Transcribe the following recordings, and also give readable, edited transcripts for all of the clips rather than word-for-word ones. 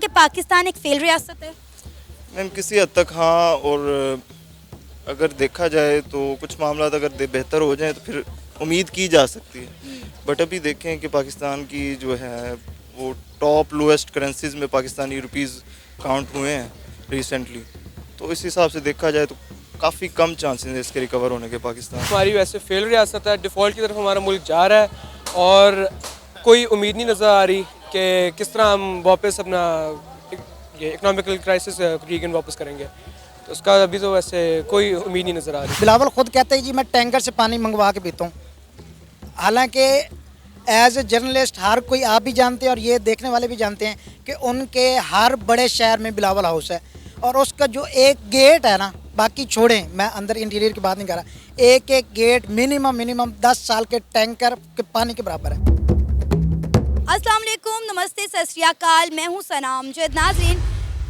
کہ پاکستان ایک فیل ریاست ہے؟ میم کسی حد تک ہاں، اور اگر دیکھا جائے تو کچھ معاملات اگر بہتر ہو جائیں تو پھر امید کی جا سکتی ہے. بٹ ابھی دیکھیں کہ پاکستان کی جو ہے وہ ٹاپ لویسٹ کرنسیز میں پاکستانی روپیز کاؤنٹ ہوئے ہیں ریسنٹلی، تو اس حساب سے دیکھا جائے تو کافی کم چانسز ہیں اس کے ریکور ہونے کے پاکستان. ہماری ویسے فیل ریاست ہے، ڈیفالٹ کی طرف ہمارا ملک جا رہا ہے اور کوئی امید نہیں نظر آ رہی کہ کس طرح ہم واپس اپنا یہ اکنامیکل کرائسس ریگن واپس کریں گے. تو اس کا ابھی تو ویسے کوئی امید نہیں نظر آ رہی. بلاول خود کہتے ہیں جی میں ٹینکر سے پانی منگوا کے پیتا ہوں، حالانکہ ایز اے جرنلسٹ ہر کوئی آپ بھی جانتے ہیں اور یہ دیکھنے والے بھی جانتے ہیں کہ ان کے ہر بڑے شہر میں بلاول ہاؤس ہے، اور اس کا جو ایک گیٹ ہے نا، باقی چھوڑیں میں اندر انٹیریئر کی بات نہیں کر رہا، ایک گیٹ منیمم 10 سال کے ٹینکر کے پانی کے برابر ہے. السلام علیکم، نمستے، ست شری اکال، میں ہوں سنام جید. ناظرین،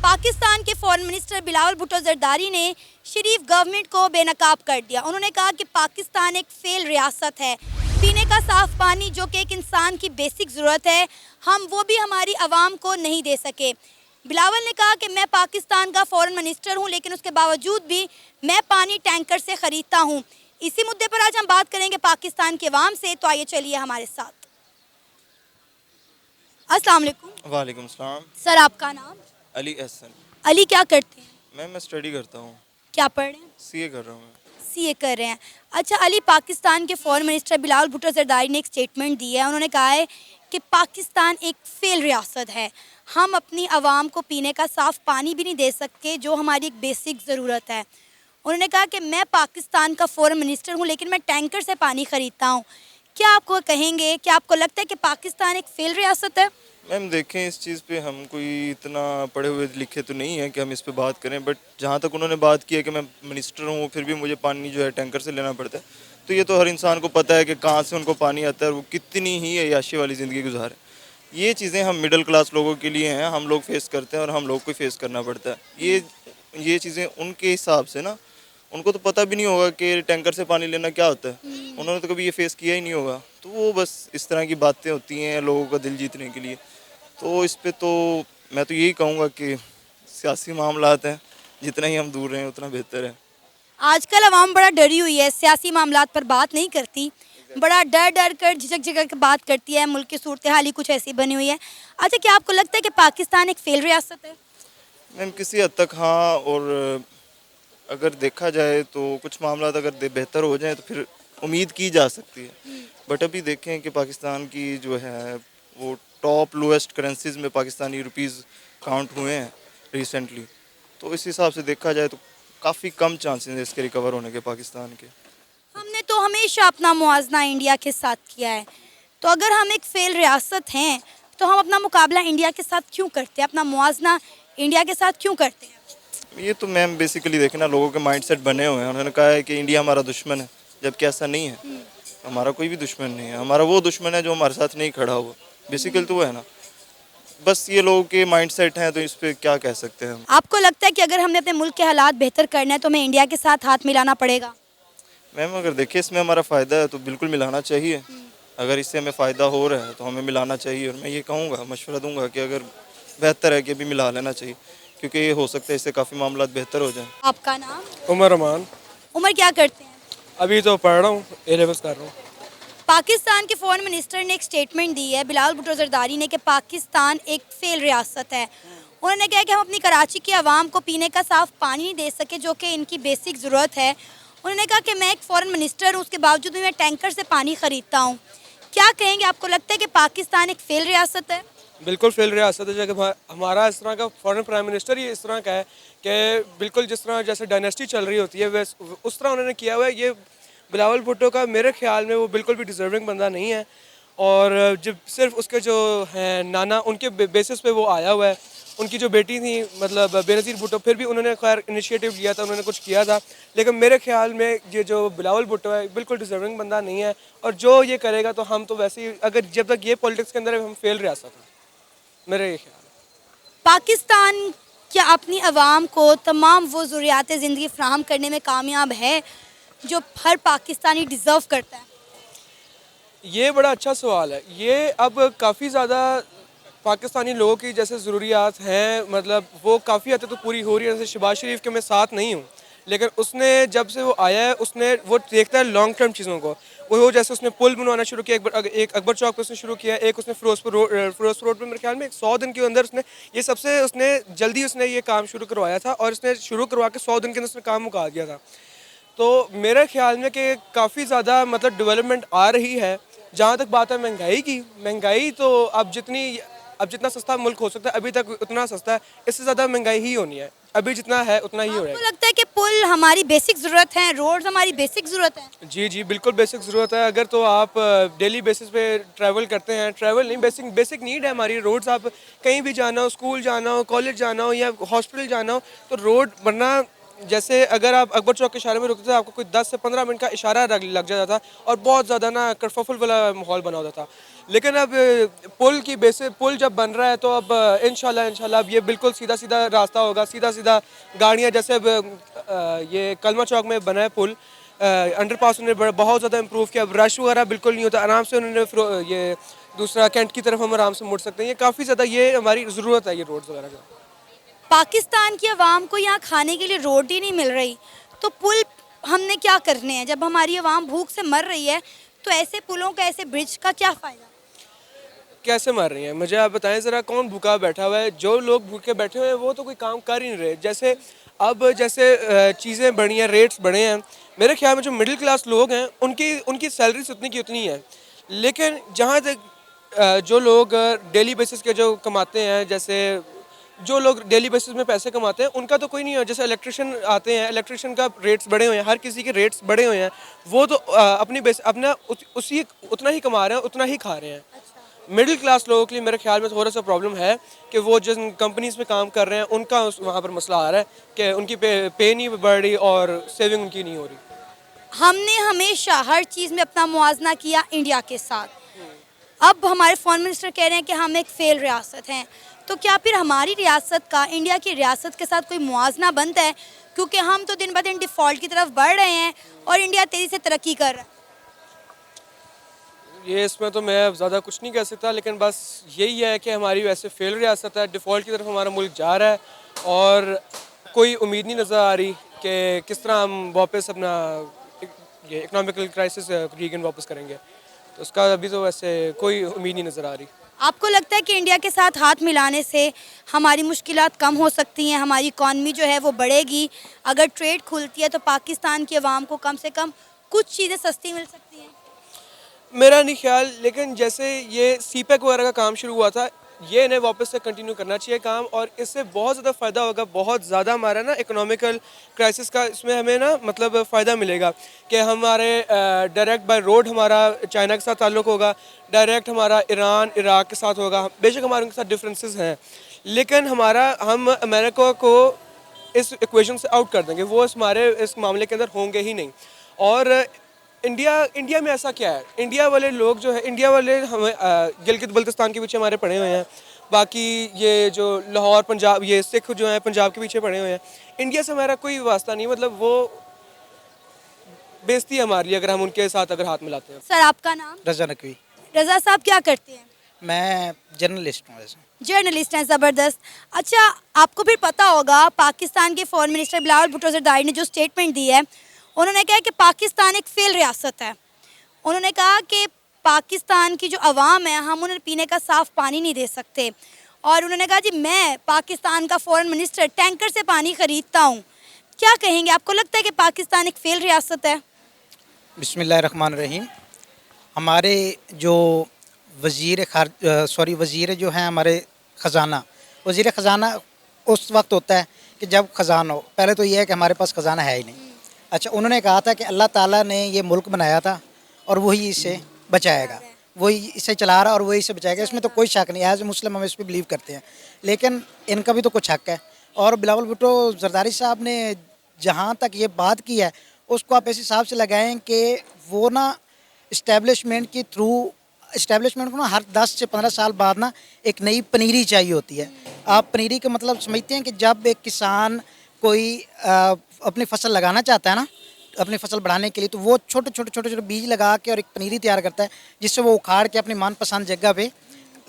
پاکستان کے فارن منسٹر بلاول بھٹو زرداری نے شریف گورنمنٹ کو بے نقاب کر دیا. انہوں نے کہا کہ پاکستان ایک فیل ریاست ہے. پینے کا صاف پانی جو کہ ایک انسان کی بیسک ضرورت ہے، ہم وہ بھی ہماری عوام کو نہیں دے سکے. بلاول نے کہا کہ میں پاکستان کا فارن منسٹر ہوں، لیکن اس کے باوجود بھی میں پانی ٹینکر سے خریدتا ہوں. اسی مدعے پر آج ہم بات کریں گے پاکستان کے عوام سے، تو آئیے چلیے ہمارے ساتھ. السلام علیکم. وعلیکم السلام. سر آپ کا نام؟ علی احسن. علی، کیا کرتے ہیں؟ میں اسٹڈی کرتا ہوں. کیا پڑھ رہے ہیں؟ سی اے کر رہا ہوں. سی اے کر رہے ہیں. اچھا علی، پاکستان کے فارن منسٹر بلاول بھٹو زرداری نے ایک سٹیٹمنٹ دی ہے. انہوں نے کہا ہے کہ پاکستان ایک فیل ریاست ہے، ہم اپنی عوام کو پینے کا صاف پانی بھی نہیں دے سکتے جو ہماری ایک بیسک ضرورت ہے. انہوں نے کہا کہ میں پاکستان کا فارن منسٹر ہوں، لیکن میں ٹینکر سے پانی خریدتا ہوں. کیا آپ کو کہیں گے، کیا آپ کو لگتا ہے کہ پاکستان ایک فیل ریاست ہے؟ میم دیکھیں، اس چیز پہ ہم کوئی اتنا پڑھے ہوئے لکھے تو نہیں ہیں کہ ہم اس پہ بات کریں، بٹ جہاں تک انہوں نے بات کی ہے کہ میں منسٹر ہوں پھر بھی مجھے پانی جو ہے ٹینکر سے لینا پڑتا ہے، تو یہ تو ہر انسان کو پتہ ہے کہ کہاں سے ان کو پانی آتا ہے اور وہ کتنی ہی عیاشی والی زندگی گزارے. یہ چیزیں ہم مڈل کلاس لوگوں کے لیے ہیں، ہم لوگ فیس کرتے ہیں اور ہم لوگ کو فیس کرنا پڑتا ہے. یہ چیزیں ان کے حساب سے نا، ان کو تو پتہ بھی نہیں ہوگا کہ ٹینکر سے پانی لینا کیا ہوتا ہے، انہوں نے تو کبھی یہ فیس کیا ہی نہیں ہوگا. تو وہ بس اس طرح کی باتیں ہوتی ہیں لوگوں کا دل جیتنے کے لیے. تو اس پہ تو میں تو یہی کہوں گا کہ سیاسی معاملات ہیں، جتنا ہی ہم دور رہیں اتنا بہتر ہے. آج کل عوام بڑا ڈری ہوئی ہے، سیاسی معاملات پر بات نہیں کرتی، بڑا ڈر کر جھجک کر بات کرتی ہے. ملک کی صورتحال ہی کچھ ایسی بنی ہوئی ہے. اچھا، کیا آپ کو لگتا ہے کہ پاکستان ایک فیل ریاست ہے؟ میم کسی حد تک ہاں، اور اگر دیکھا جائے تو کچھ معاملات اگر بہتر ہو جائیں تو پھر امید کی جا سکتی ہے. بٹ ابھی دیکھیں کہ پاکستان کی جو ہے وہ ٹاپ لویسٹ کرنسیز میں پاکستانی روپیز کاؤنٹ ہوئے ہیں ریسنٹلی، تو اس حساب سے دیکھا جائے تو کافی کم چانسز ہیں اس کے ریکور ہونے کے پاکستان کے. ہم نے تو ہمیشہ اپنا موازنہ انڈیا کے ساتھ کیا ہے، تو اگر ہم ایک فیل ریاست ہیں تو ہم اپنا مقابلہ انڈیا کے ساتھ کیوں کرتے ہیں، اپنا موازنہ انڈیا کے ساتھ کیوں کرتے ہیں؟ یہ تو میم بیسیکلی دیکھیں نا، لوگوں کے مائنڈ سیٹ بنے ہوئے ہیں. انہوں نے کہا ہے کہ انڈیا ہمارا دشمن ہے، جبکہ ایسا نہیں ہے. ہمارا کوئی بھی دشمن نہیں ہے، ہمارا وہ دشمن ہے جو ہمارے ساتھ نہیں کھڑا ہوا. بیسیکل تو وہ ہے نا، بس یہ لوگوں کے مائنڈ سیٹ ہیں، تو اس پہ کیا کہہ سکتے ہیں ہم. آپ کو لگتا ہے کہ اگر ہم نے اپنے ملک کے حالات بہتر کرنا ہے تو ہمیں انڈیا کے ساتھ ہاتھ ملانا پڑے گا؟ میم اگر دیکھیں اس میں ہمارا فائدہ ہے تو بالکل ملانا چاہیے. اگر اس سے ہمیں فائدہ ہو رہا ہے تو ہمیں ملانا چاہیے. اور میں یہ کہوں گا، مشورہ دوں گا کہ اگر بہتر ہے کہ ابھی ملا لینا چاہیے، کیونکہ یہ ہو سکتا ہے اس سے کافی معاملات بہتر ہو جائیں. آپ کا نام؟ عمر امان. عمر، کیا کرتے ہیں؟ ابھی تو پڑھ رہا ہوں، اے لیولس کر رہا ہوں. پاکستان کے فارن منسٹر نے ایک سٹیٹمنٹ دی ہے بلاول بھٹو زرداری نے کہ پاکستان ایک فیل ریاست ہے. انہوں نے کہا کہ ہم اپنی کراچی کے عوام کو پینے کا صاف پانی نہیں دے سکے جو کہ ان کی بیسک ضرورت ہے. انہوں نے کہا کہ میں ایک فارن منسٹر ہوں، اس کے باوجود بھی میں ٹینکر سے پانی خریدتا ہوں. کیا کہیں گے، آپ کو لگتا ہے کہ پاکستان ایک فیل ریاست ہے؟ بالکل فیل ریاست ہے. جب ہمارا اس طرح کا فارن پرائم منسٹر ہی اس طرح کا ہے کہ بالکل جس طرح جیسے ڈائنیسٹی چل رہی ہوتی ہے اس طرح انہوں نے کیا ہوا ہے. یہ بلاول بھٹو کا میرے خیال میں وہ بالکل بھی ڈیزرونگ بندہ نہیں ہے، اور جب صرف اس کے جو ہیں نانا ان کے بیسس پہ وہ آیا ہوا ہے. ان کی جو بیٹی تھی مطلب بے نظیر بھٹو، پھر بھی انہوں نے خیر انیشیٹو لیا تھا، انہوں نے کچھ کیا تھا، لیکن میرے خیال میں یہ جو بلاول بھٹو ہے بالکل ڈیزرونگ بندہ نہیں ہے. اور جو یہ کرے گا تو ہم تو ویسے ہی، اگر جب تک یہ پولیٹکس کے اندر ہے ہم فیل ریاست ہیں، میرا یہ خیال ہے. پاکستان کیا اپنی عوام کو تمام وہ ضروریات زندگی فراہم کرنے میں کامیاب ہے جو ہر پاکستانی ڈیزرو کرتا ہے؟ یہ بڑا اچھا سوال ہے. یہ اب کافی زیادہ پاکستانی لوگوں کی جیسے ضروریات ہیں مطلب وہ کافی حد تک تو پوری ہو رہی ہے. جیسے شہباز شریف کے میں ساتھ نہیں ہوں, لیکن اس نے جب سے وہ آیا ہے اس نے وہ دیکھتا ہے لانگ ٹرم چیزوں کو. وہ جیسے اس نے پل بنوانا شروع کیا, ایک اکبر چوک پہ اس نے شروع کیا, ایک اس نے فیروزپور روڈ پہ میرے خیال میں 100 دن کے اندر اس نے یہ سب سے اس نے جلدی اس نے یہ کام شروع کروایا تھا, اور اس نے شروع کروا کے 100 دن کے اندر اس نے کام مکا دیا تھا. تو میرے خیال میں کہ کافی زیادہ مطلب ڈیولپمنٹ آ رہی ہے. جہاں تک بات ہے مہنگائی کی, مہنگائی تو اب جتنا سستا ملک ہو سکتا ہے ابھی تک اتنا سستا ہے, اس سے زیادہ مہنگائی ہی ہونی ہے. ابھی جتنا ہے اتنا ہی ہو رہا آپ کو ہے. لگتا ہے کہ پل ہماری بیسک ضرورت ہے, روڈز ہماری بیسک ضرورت ہے؟ جی بالکل بیسک ضرورت ہے. اگر تو آپ ڈیلی بیسس پہ ٹریول کرتے ہیں, ٹریول نہیں بیسک نیڈ ہے ہماری. روڈز آپ کہیں بھی جانا ہو, اسکول جانا ہو, کالج جانا ہو یا ہاسپٹل جانا ہو تو روڈ ورنہ جیسے اگر آپ اکبر چوک کے اشارے میں رکتے تھے آپ کو کوئی 10 سے 15 منٹ کا اشارہ لگ جاتا تھا اور بہت زیادہ نا کرففل والا ماحول بنا ہوتا تھا. لیکن اب پل جب بن رہا ہے تو اب انشاءاللہ اب یہ بالکل سیدھا راستہ ہوگا, سیدھا گاڑیاں جیسے اب یہ کلمہ چوک میں بنا ہے پل, انڈر پاس انہوں نے بہت زیادہ امپروو کیا. اب رش وغیرہ بالکل نہیں ہوتا, آرام سے انہوں نے یہ دوسرا کینٹ کی طرف ہم آرام سے مڑ سکتے ہیں. یہ کافی زیادہ یہ ہماری ضرورت ہے یہ روڈز وغیرہ کا. پاکستان کی عوام کو یہاں کھانے کے لیے روٹی نہیں مل رہی تو پل ہم نے کیا کرنے ہیں؟ جب ہماری عوام بھوک سے مر رہی ہے تو ایسے پلوں کا, ایسے برج کا کیا فائدہ؟ کیسے مر رہی ہیں مجھے آپ بتائیں ذرا, کون بھوکا بیٹھا ہوا ہے؟ جو لوگ بھوکے بیٹھے ہوئے ہیں وہ تو کوئی کام کر ہی نہیں رہے. جیسے اب جیسے چیزیں بڑھی ہیں, ریٹس بڑھے ہیں, میرے خیال میں جو مڈل کلاس لوگ ہیں ان کی سیلریز اتنی کی اتنی ہے. لیکن جہاں تک جو لوگ ڈیلی بیسس کے جو کماتے ہیں, جیسے جو لوگ ڈیلی بیسس میں پیسے کماتے ہیں ان کا تو کوئی نہیں ہے. جیسے الیکٹریشین آتے ہیں, الیکٹریشین کا ریٹس بڑھے ہوئے ہیں, ہر کسی کے ریٹس بڑھے ہوئے ہیں. وہ تو اپنا اتنا ہی کما رہے ہیں, اتنا ہی کھا رہے ہیں. مڈل کلاس لوگوں کے لیے میرے خیال میں تھوڑا سا پرابلم ہے کہ وہ جن کمپنیز میں کام کر رہے ہیں ان کا وہاں پر مسئلہ آ رہا ہے کہ ان کی پے نہیں بڑھ رہی اور سیونگ ان کی نہیں ہو رہی. ہم نے ہمیشہ ہر چیز میں اپنا موازنہ کیا انڈیا کے ساتھ. اب ہمارے فارن منسٹر کہہ رہے ہیں کہ ہم ایک فیل ریاست ہیں, تو کیا پھر ہماری ریاست کا انڈیا کی ریاست کے ساتھ کوئی موازنہ بنتا ہے؟ کیونکہ ہم تو دن بدن ڈیفالٹ کی طرف بڑھ رہے ہیں اور انڈیا تیزی سے ترقی کر رہا ہے. یہ اس میں تو میں زیادہ کچھ نہیں کہہ سکتا, لیکن بس یہی ہے کہ ہماری ویسے فیل ریاست ہے, ڈیفالٹ کی طرف ہمارا ملک جا رہا ہے اور کوئی امید نہیں نظر آ رہی کہ کس طرح ہم واپس اپنا یہ اکنامیکل کرائسس ریگن واپس کریں گے. تو اس کا ابھی تو ویسے کوئی امید نہیں نظر آ رہی. آپ کو لگتا ہے کہ انڈیا کے ساتھ ہاتھ ملانے سے ہماری مشکلات کم ہو سکتی ہیں, ہماری اکانومی جو ہے وہ بڑھے گی, اگر ٹریڈ کھلتی ہے تو پاکستان کی عوام کو کم سے کم کچھ چیزیں سستی مل سکتی ہیں؟ میرا نہیں خیال, لیکن جیسے یہ سی پیک وغیرہ کا کام شروع ہوا تھا یہ انہیں واپس سے کنٹینیو کرنا چاہیے کام, اور اس سے بہت زیادہ فائدہ ہوگا. بہت زیادہ ہمارا نا اکنامیکل کرائسس کا اس میں ہمیں نا مطلب فائدہ ملے گا کہ ہمارے ڈائریکٹ بائی روڈ ہمارا چائنا کے ساتھ تعلق ہوگا, ڈائریکٹ ہمارا ایران عراق کے ساتھ ہوگا. بے شک ہمارے ان کے ساتھ ڈفرینسز ہیں, لیکن ہم امریکہ کو اس ایکویشن سے آؤٹ کر دیں گے, وہ اس معاملے کے اندر ہوں گے ہی نہیں. اور انڈیا میں ایسا کیا ہے, انڈیا والے لوگ جو ہے, انڈیا والے ہمیں گلگت بلتستان کے پیچھے ہمارے پڑے ہوئے ہیں, باقی یہ جو لاہور پنجاب یہ سکھ جو ہیں پنجاب کے پیچھے پڑے ہوئے ہیں. انڈیا سے ہمارا کوئی واسطہ نہیں, مطلب وہ بیزتی ہے ہمارے لیے اگر ہم ان کے ساتھ اگر ہاتھ ملاتے ہیں. سر آپ کا نام؟ رضا نقوی. رضا صاحب کیا کرتے ہیں؟ میں جرنلسٹ ہوں. ویسے جرنلسٹ ہیں, زبردست. اچھا آپ کو پھر پتہ ہوگا پاکستان کے فارن منسٹر بلاول بھٹو زرداری نے جو اسٹیٹمنٹ دی ہے, انہوں نے کہا کہ پاکستان ایک فیل ریاست ہے. انہوں نے کہا کہ پاکستان کی جو عوام ہے ہم انہیں پینے کا صاف پانی نہیں دے سکتے, اور انہوں نے کہا جی میں پاکستان کا فارن منسٹر ٹینکر سے پانی خریدتا ہوں. کیا کہیں گے, آپ کو لگتا ہے کہ پاکستان ایک فیل ریاست ہے؟ بسم اللہ الرحمن الرحیم. ہمارے جو وزیر جو ہیں ہمارے خزانہ, وزیر خزانہ اس وقت ہوتا ہے کہ جب خزانہ ہو. پہلے تو یہ ہے کہ ہمارے پاس خزانہ ہے ہی نہیں. اچھا, انہوں نے کہا تھا کہ اللہ تعالیٰ نے یہ ملک بنایا تھا اور وہی اسے بچائے گا, وہی اسے چلا رہا اور وہی اسے بچائے گا. اس میں تو کوئی شک نہیں, ایز اے مسلم ہم اس پہ بلیو کرتے ہیں, لیکن ان کا بھی تو کچھ حق ہے. اور بلاول بھٹو زرداری صاحب نے جہاں تک یہ بات کی ہے اس کو آپ ایسے حساب سے لگائیں کہ وہ نا اسٹیبلشمنٹ کو نا ہر 10 سے 15 سال بعد نا ایک نئی پنیری چاہیے ہوتی ہے. آپ پنیری کا مطلب سمجھتے ہیں کہ جب ایک کسان کوئی اپنی فصل لگانا چاہتا ہے نا, اپنی فصل بڑھانے کے لیے, تو وہ چھوٹے چھوٹے بیج لگا کے اور ایک پنیری تیار کرتا ہے جس سے وہ اکھاڑ کے اپنی من پسند جگہ پہ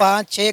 5-6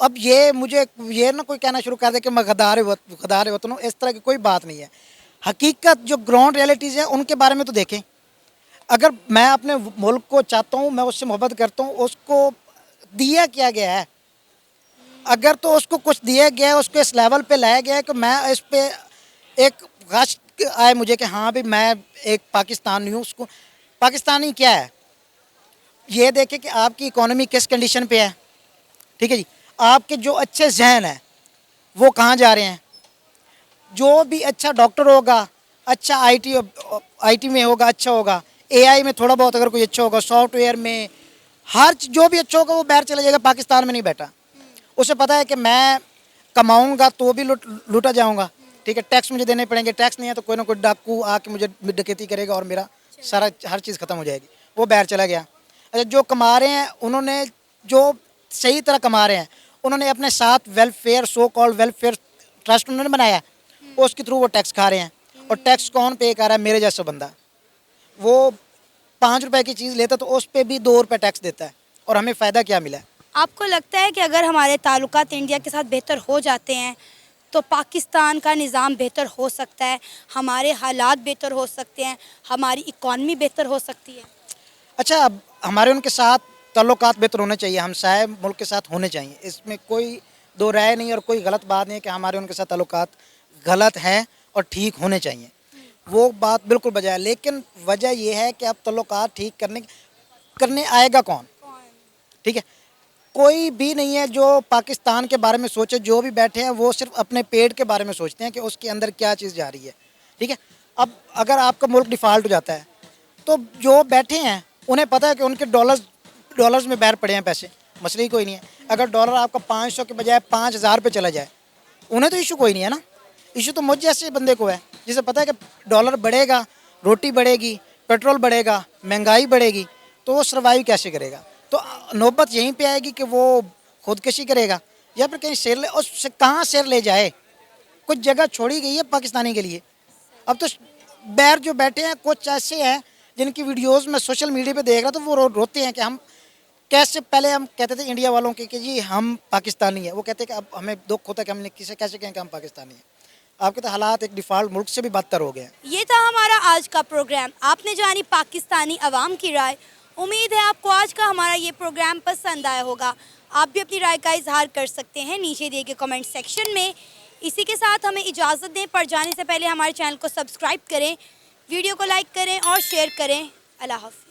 اب یہ مجھے یہ نہ کوئی کہنا شروع کر دے کہ میں غدار وطن ہوں، اس طرح کی کوئی بات نہیں ہے. حقیقت جو گراؤنڈ ریئلٹیز ہیں ان کے بارے میں تو دیکھیں. اگر میں اپنے ملک کو چاہتا ہوں، میں اس سے محبت کرتا ہوں، اس کو دیا کیا گیا ہے. اگر تو اس کو کچھ دیا گیا ہے، اس کو اس لیول پہ لایا گیا ہے کہ میں اس پہ ایک غش آئے مجھے کہ ہاں بھی میں ایک پاکستانی ہوں. اس کو پاکستانی کیا ہے یہ دیکھیں کہ آپ کی اکانومی کس کنڈیشن پہ ہے. ٹھیک ہے جی. آپ کے جو اچھے ذہن ہیں وہ کہاں جا رہے ہیں. جو بھی اچھا ڈاکٹر ہوگا، اچھا آئی ٹی میں ہوگا، اچھا ہوگا. اے آئی میں تھوڑا بہت اگر کوئی اچھا ہوگا، سافٹ ویئر میں ہر جو بھی اچھا ہوگا وہ باہر چلا جائے گا، پاکستان میں نہیں بیٹھا. اسے پتہ ہے کہ میں کماؤں گا تو بھی لوٹا جاؤں گا. ٹھیک ہے. ٹیکس مجھے دینے پڑیں گے. ٹیکس نہیں ہے تو کوئی نہ کوئی ڈاکو آ کے مجھے ڈکیتی کرے گا اور میرا سارا ہر چیز ختم ہو جائے گی. وہ باہر چلا گیا. اچھا جو کما رہے ہیں انہوں نے جو صحیح طرح کما رہے ہیں انہوں نے اپنے ساتھ welfare so called welfare trust انہوں نے بنایا ہے. اس کے تھرو وہ ٹیکس کھا رہے ہیں. اور ٹیکس کون پے کر رہا ہے؟ میرے جیسا بندہ. وہ 5 روپے کی چیز لیتا تو اس پہ بھی 2 روپے ٹیکس دیتا ہے. اور ہمیں فائدہ کیا ملا ہے؟ آپ کو لگتا ہے کہ اگر ہمارے تعلقات انڈیا کے ساتھ بہتر ہو جاتے ہیں تو پاکستان کا نظام بہتر ہو سکتا ہے، ہمارے حالات بہتر ہو سکتے ہیں، ہماری اکانومی بہتر ہو سکتی ہے؟ اچھا اب ہمارے ان کے ساتھ تعلقات بہتر ہونے چاہیے، ہمسائے ملک کے ساتھ ہونے چاہیے. اس میں کوئی دو رائے نہیں اور کوئی غلط بات نہیں ہے کہ ہمارے ان کے ساتھ تعلقات غلط ہیں اور ٹھیک ہونے چاہیے. وہ بات بالکل بجائے. لیکن وجہ یہ ہے کہ اب تعلقات ٹھیک کرنے آئے گا کون؟ ٹھیک ہے. کوئی بھی نہیں ہے جو پاکستان کے بارے میں سوچے. جو بھی بیٹھے ہیں وہ صرف اپنے پیٹ کے بارے میں سوچتے ہیں کہ اس کے اندر کیا چیز جا رہی ہے. ٹھیک ہے. اب اگر آپ کا ملک ڈیفالٹ ہو جاتا ہے تو جو بیٹھے ہیں انہیں پتہ ہے کہ ان کے ڈالرز میں باہر پڑے ہیں پیسے، مسئلہ ہی کوئی نہیں ہے. اگر ڈالر آپ کا 500 کے بجائے 5000 پہ چلا جائے انہیں تو ایشو کوئی نہیں ہے نا. ایشو تو مجھ جیسے بندے کو ہے جسے پتہ ہے کہ ڈالر بڑھے گا، روٹی بڑھے گی، پیٹرول بڑھے گا، مہنگائی بڑھے گی تو وہ سروائیو کیسے کرے گا. تو نوبت یہیں پہ آئے گی کہ وہ خودکشی کرے گا یا پھر کہیں سیر لے. اس سے کہاں سیر لے جائے؟ کچھ جگہ چھوڑی گئی ہے پاکستانی کے لیے. اب تو باہر جو بیٹھے ہیں کچھ ایسے ہیں جن کی ویڈیوز میں سوشل میڈیا پہ دیکھ رہا تو وہ روتے ہیں کہ ہم کیسے. پہلے ہم کہتے تھے انڈیا والوں کے کہ جی ہم پاکستانی ہیں، وہ کہتے ہیں کہ اب ہمیں دکھ ہوتا ہے کہ ہم نے کسے کیسے کہیں کہ ہم پاکستانی ہیں. آپ کے تو حالات ایک ڈیفالٹ ملک سے بھی بدتر ہو گئے ہیں. یہ تھا ہمارا آج کا پروگرام. آپ نے جانی پاکستانی عوام کی رائے. امید ہے آپ کو آج کا ہمارا یہ پروگرام پسند آیا ہوگا. آپ بھی اپنی رائے کا اظہار کر سکتے ہیں نیچے دیے گئے کمنٹ سیکشن میں. اسی کے ساتھ ہمیں اجازت دیں. پر جانے سے پہلے ہمارے چینل کو سبسکرائب کریں، ویڈیو کو لائک کریں اور شیئر کریں. اللہ حافظ.